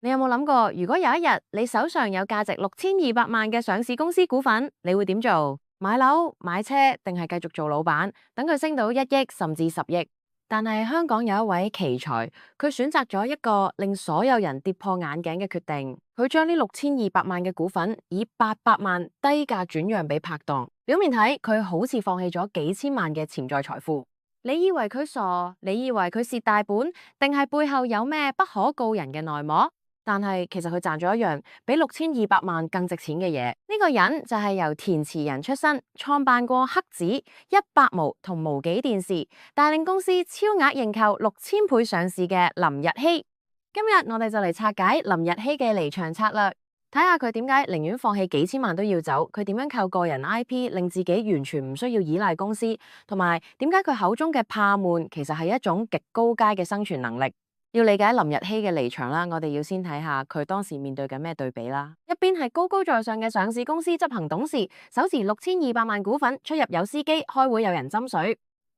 你有冇諗過，如果有一日你手上有價值6200萬嘅上市公司股份，你會點做？買樓、買車，定係繼續做老闆，等佢升到1億甚至10億？但係香港有一位奇才，佢選擇咗一個令所有人跌破眼鏡嘅決定，佢將呢6200萬嘅股份以800萬低價轉讓俾拍檔。表面睇佢好似放棄咗幾千萬嘅潛在財富。你以為佢傻？你以為佢蝕大本？定係背後有咩不可告人嘅內幕？但係其實佢賺咗一樣比6200萬更值錢嘅嘢。呢個人就係由填詞人出身，創辦過黑子、100毛同無記電視，帶領公司超額認購6000倍上市嘅林日曦。今日我哋就嚟拆解林日曦嘅離場策略，睇下佢點解寧願放棄幾千萬都要走，佢點樣靠個人 IP 令自己完全唔需要依賴公司，同埋點解佢口中嘅怕悶其實係一種極高階嘅生存能力。要理解林日曦嘅離場啦，我哋要先睇下佢當時面對緊咩對比啦。一邊係高高在上嘅上市公司執行董事，手持6200萬股份，出入有司機，開會有人斟水；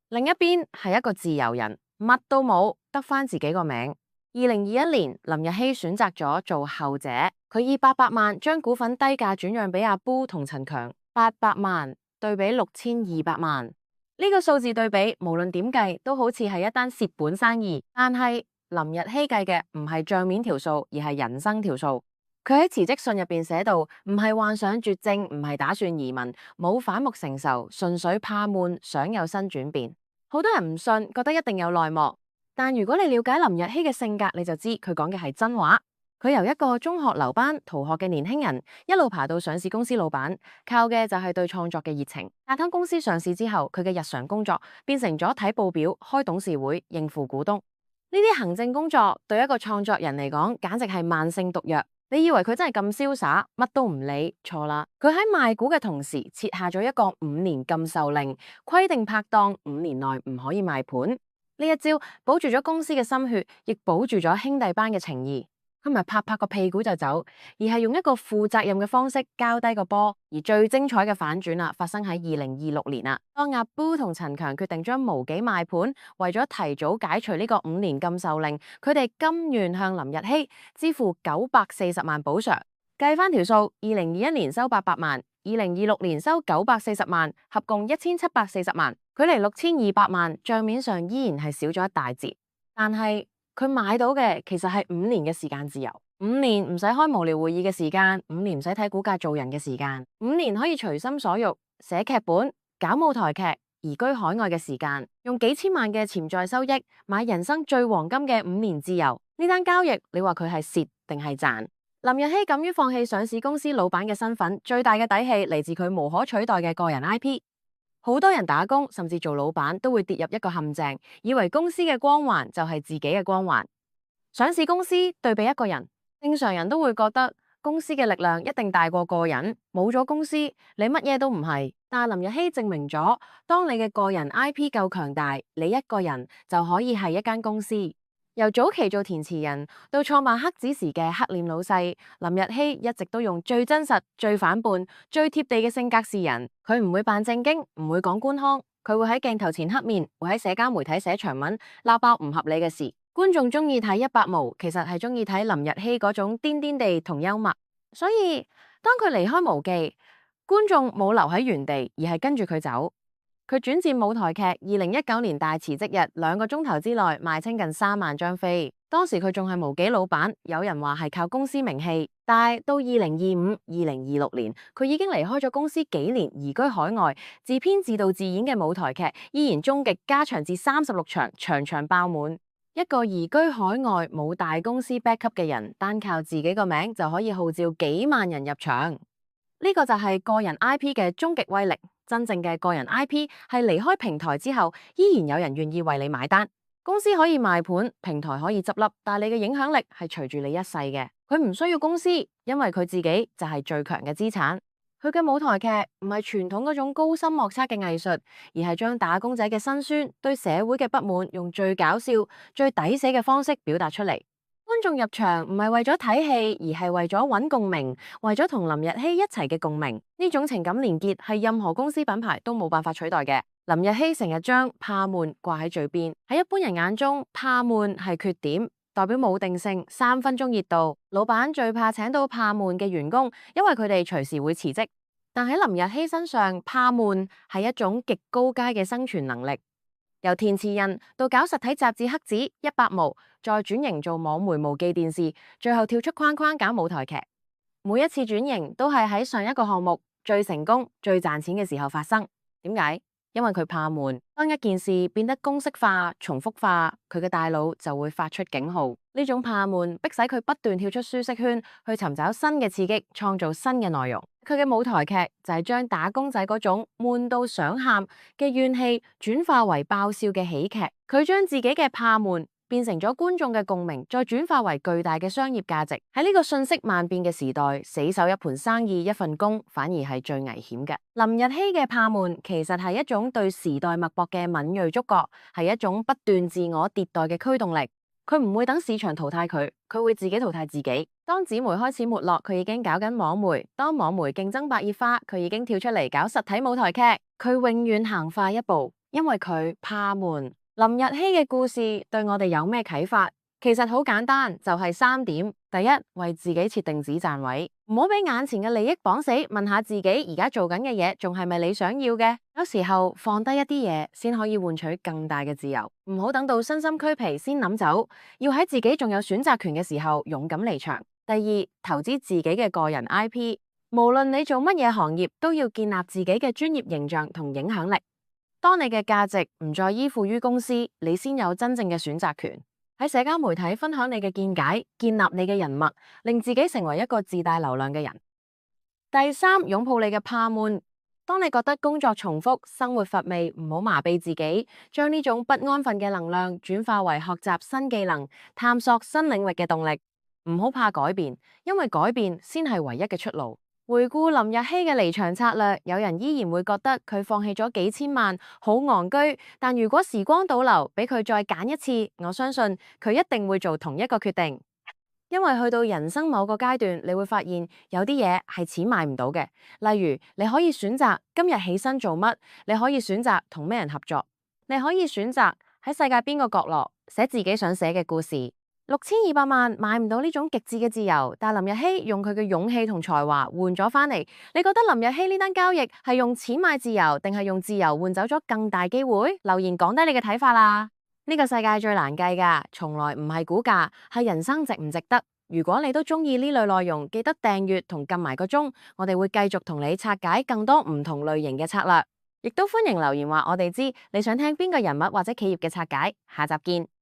另一邊係一個自由人，乜都冇，得返自己個名。2021年，林日曦選擇咗做後者，佢以800萬將股份低價轉讓俾阿 Boo 同陳強，800萬對比6200萬，呢個數字對比，無論點計都好似係一單蝕本生意，但係林日曦計嘅唔係賬面條數，而係人生條數。佢喺辭職信入邊寫到，唔係患上絕症，唔係打算移民，冇反目成仇，純粹怕悶，想有新轉變。好多人唔信，覺得一定有內幕。但如果你了解林日曦嘅性格，你就知佢講嘅係真話。佢由一個中學留班逃學嘅年輕人，一路爬到上市公司老闆，靠嘅就係對創作嘅熱情。大間公司上市之後，佢嘅日常工作變成咗睇報表、開董事會、應付股東。呢啲行政工作對一個創作人嚟講，簡直係慢性毒藥。你以為佢真係咁瀟灑，乜都唔理？錯啦！佢喺賣股嘅同時，設下咗一個5年禁售令，規定拍檔5年內唔可以賣盤。呢一招保住咗公司嘅心血，亦保住咗兄弟班嘅情誼。佢唔係拍拍個屁股就走，而係用一個負責任嘅方式交低個波。而最精彩嘅反轉啦，發生喺2026年啦。當阿 Boo 同陳強決定將無記賣盤，為咗提早解除呢個5年禁售令，佢哋甘願向林日曦支付940萬補償。計翻條數，2021年收800萬，2026年收940萬，合共1740萬，距離6200萬賬面上依然係少咗一大截。但係佢買到嘅其實係5年嘅時間自由，5年唔使開無聊會議嘅時間，5年唔使睇股價做人嘅時間，5年可以隨心所欲寫劇本、搞舞台劇、移居海外嘅時間，用幾千萬嘅潛在收益買人生最黃金嘅5年自由。呢單交易你話佢係蝕定係賺？林日曦敢於放棄上市公司老闆嘅身份，最大嘅底氣嚟自佢無可取代嘅個人 IP。好多人打工甚至做老闆都會跌入一個陷阱，以為公司嘅光環就係自己嘅光環。上市公司對比一個人，正常人都會覺得公司嘅力量一定大過個人，冇咗公司你乜嘢都唔係。但林日曦證明咗，當你嘅個人 IP 夠強大，你一個人就可以係一間公司。由早期做填詞人到創辦黑子時嘅黑臉老細，林日曦一直都用最真實、最反叛、最貼地嘅性格示人。佢唔會扮正經，唔會講官腔，佢會喺鏡頭前黑面，會喺社交媒體寫長文鬧爆唔合理嘅事。觀眾中意睇100毛，其實係中意睇林日曦嗰種癲癲地同幽默。所以當佢離開無記，觀眾冇留喺原地，而係跟住佢走。佢轉戰舞台劇，2019年大辭職日2個鐘頭之內賣清近3萬張飛。當時佢仲係無記老闆，有人話係靠公司名氣。但係到2025、2026年，佢已經離開咗公司幾年，移居海外，自編自導自演嘅舞台劇依然終極加場至36場，場場爆滿。一個移居海外冇大公司 backup 嘅人，單靠自己個名就可以號召幾萬人入場。呢個就係個人 IP 嘅終極威力。真正嘅個人 IP 係離開平台之後，依然有人願意為你買單。公司可以賣盤，平台可以執笠，但係你嘅影響力係隨住你一世嘅。佢唔需要公司，因為佢自己就係最強嘅資產。佢嘅舞台劇唔係傳統嗰種高深莫測嘅藝術，而係將打工仔嘅辛酸、對社會嘅不滿，用最搞笑、最抵死嘅方式表達出嚟。觀眾入場唔係為咗睇戲，而係為咗揾共鳴，為咗同林日曦一齊嘅共鳴。呢種情感連結係任何公司品牌都冇辦法取代嘅。林日曦成日將怕悶掛喺嘴邊，喺一般人眼中，怕悶係缺點，代表冇定性，3分鐘熱度。老闆最怕請到怕悶嘅員工，因為佢哋隨時會辭職。但喺林日曦身上，怕悶係一種極高階嘅生存能力。由填詞人到搞實體雜誌黑紙100毛，再轉型做網媒無記電視，最後跳出框框搞舞台劇。每一次轉型都係喺上一個項目最成功、最賺錢嘅時候發生。點解？因為佢怕悶。當一件事變得公式化、重複化，佢嘅大腦就會發出警號。呢種怕悶迫使佢不斷跳出舒適圈，去尋找新嘅刺激，創造新嘅內容。佢嘅舞台劇就係將打工仔嗰種悶到想喊嘅怨氣轉化為爆笑嘅喜劇。佢將自己嘅怕悶變成咗觀眾嘅共鳴，再轉化為巨大嘅商業價值。喺呢個信息萬變嘅時代，死守一盤生意、一份工，反而係最危險嘅。林日曦嘅怕悶其實係一種對時代脈搏嘅敏銳觸覺，係一種不斷自我迭代嘅驅動力。佢唔會等市場淘汰佢，佢會自己淘汰自己。當紙媒開始沒落，佢已經搞緊網媒；當網媒競爭白熱化，佢已經跳出嚟搞實體舞台劇。佢永遠行快一步，因為佢怕悶。林日曦嘅故事對我哋有咩啟發？其實好簡單，就係3點。第一，為自己設定止賺位，唔好俾眼前嘅利益綁死，問下自己而家做緊嘅嘢仲係咪你想要嘅？有時候放低一啲嘢，先可以換取更大嘅自由。唔好等到身心俱疲先諗走，要喺自己仲有選擇權嘅時候勇敢離場。第二，投資自己嘅個人 IP， 無論你做乜嘢行業，都要建立自己嘅專業形象同影響力。當你嘅價值唔再依附於公司，你先有真正嘅選擇權。喺社交媒體分享你嘅見解，建立你嘅人脈，令自己成為一個自帶流量嘅人。第三，擁抱你嘅怕悶。當你覺得工作重複、生活乏味，唔好麻痹自己，將呢種不安分嘅能量轉化為學習新技能、探索新領域嘅動力。唔好怕改變，因為改變先係唯一嘅出路。回顧林日曦嘅離場策略，有人依然會覺得佢放棄咗幾千萬，好戇居。但如果時光倒流，俾佢再揀一次，我相信佢一定會做同一個決定。因為去到人生某個階段，你會發現有啲嘢係錢買唔到嘅。例如，你可以選擇今日起身做乜，你可以選擇同咩人合作，你可以選擇喺世界邊個角落寫自己想寫嘅故事。6200萬買唔到呢種極致嘅自由，但林日曦用佢嘅勇氣同才華換咗返嚟。你覺得林日曦呢單交易係用錢買自由，定係用自由換走咗更大機會？留言講低你嘅睇法啦！呢個世界最難計㗎，從來唔係股價，係人生值唔值得。如果你都中意呢類內容，記得訂閱同撳埋個鐘，我哋會繼續同你拆解更多唔同類型嘅策略，亦都歡迎留言話我哋知你想聽邊個人物或者企業嘅拆解。下集見。